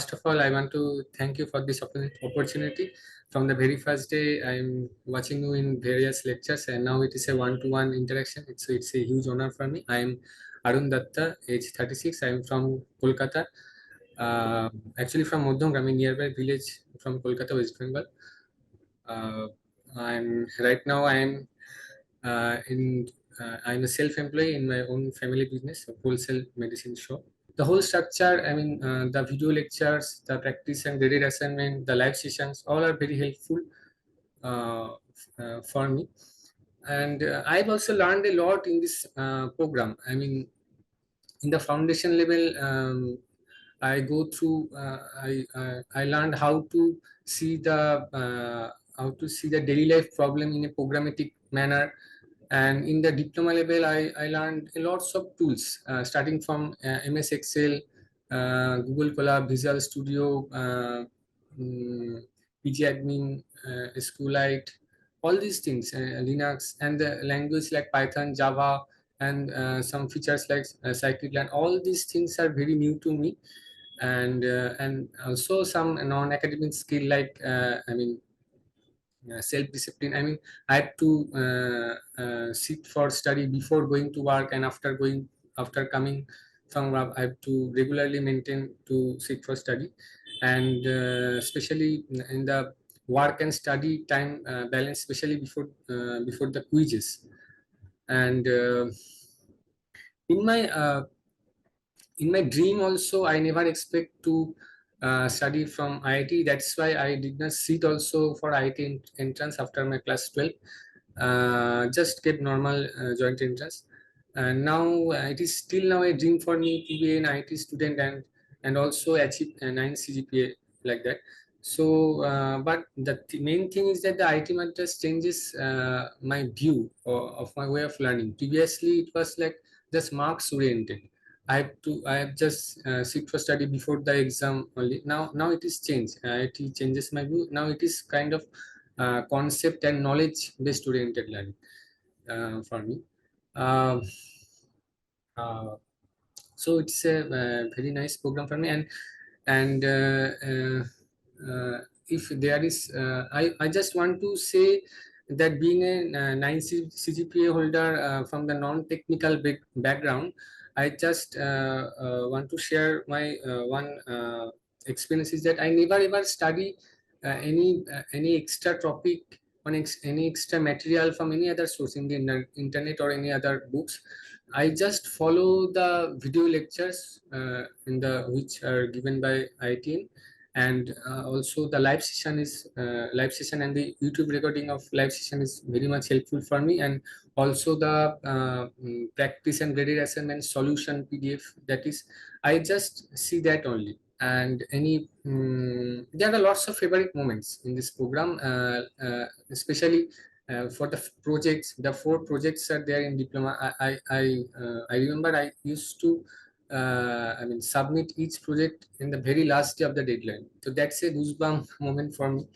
first of all, I want to thank you for this opportunity. From the very first day, I'm watching you in various lectures, and now it is a one-to-one interaction. It's a huge honor for me. I'm Arun Dutta, age 36. I'm from Kolkata, uh, actually from Modhongram, a nearby village from Kolkata, West Bengal. Uh, I'm right now. In I'm a self-employed in my own family business, a wholesale medicine shop. The whole structure, the video lectures, the practice and graded assignment, the live sessions, all are very helpful uh, for me. And I've also learned a lot in this program. In the foundation level, I go through. I learned how to see the daily life problem in a programmatic manner. And in the diploma level, I learned lots of tools, starting from MS Excel, Google Colab, Visual Studio, PG Admin, SQLite, all these things, Linux, and the language like Python, Java, and some features like scikit-learn. All these things are very new to me, and also some non-academic skill like self-discipline. I have to sit for study before going to work, and after coming from work, I have to regularly maintain to sit for study, and especially in the work and study time balance, especially before the quizzes. And in my in my dream also, I never expect to study from IIT. That's why I did not sit also for IIT entrance after my class 12. Just get normal joint entrance. And now it is still now a dream for me to be an IIT student and also achieve a 9 CGPA like that. So, but the main thing is that the IIT Madras changes my view of my way of learning. Previously, it was like just marks oriented. I have just sit for study before the exam only. Now it is changed. It changes my view. Now it is kind of concept and knowledge based oriented learning for me. Uh, uh, so it's a very nice program for me, and if there is, I just want to say that being a 9 CGPA holder from the non-technical background, I just want to share my one experience is that I never ever study any extra topic on any extra material from any other source in the internet or any other books. I just follow the video lectures in the which are given by ITN, and also the live session and the YouTube recording of live session is very much helpful for me, and also the practice and graded assignment solution PDF. That is, I just see that only. And there are lots of favorite moments in this program, especially for the projects. The 4 projects are there in diploma. I remember I used to submit each project in the very last day of the deadline. So that's a goosebump moment for me.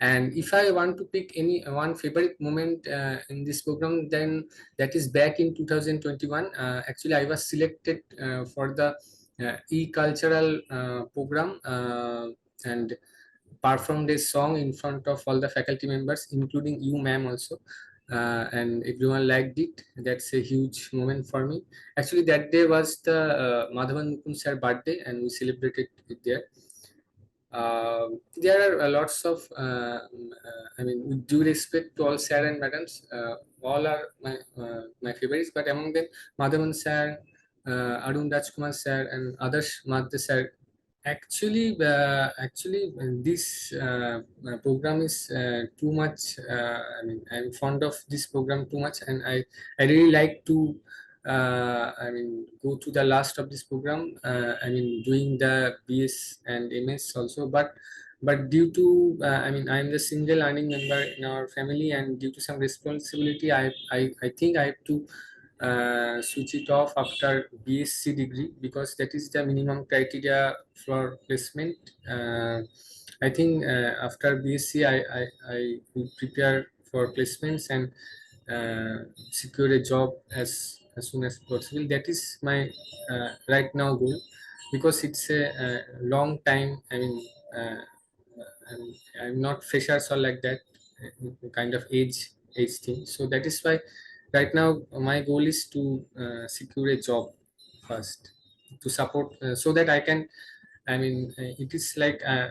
And if I want to pick any one favorite moment in this program, then that is back in 2021. Actually, I was selected for the e-cultural program, and performed a song in front of all the faculty members, including you, ma'am, also. And everyone liked it. That's a huge moment for me. Actually, that day was the Madhavan Mukund sir birthday, and we celebrated it there. There are lots of, with due respect to all sir and madams, all are my favorites, but among them, Madhavan sir, Arun Rajkumar sir, and others, Madhya sir. Actually, this program is too much. I'm fond of this program too much, and I really like to. Go to the last of this program. Doing the BS and MS also, but due to I'm the single earning member in our family, and due to some responsibility, I think I have to switch it off after BSc degree, because that is the minimum criteria for placement. I think after BSc, I will prepare for placements and secure a job as soon as possible. That is my right now goal. because it's a long time. I mean, I'm not freshers or like that kind of age thing. So that is why right now my goal is to secure a job first, to support, so that I can. I mean, it is like I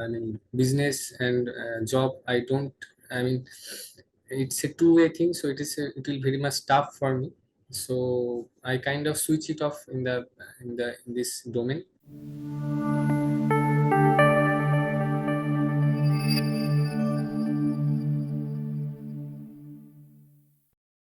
mean, business and job. I don't. I mean, it's a two-way thing. So it will very much tough for me. So I kind of switch it off in the in this domain.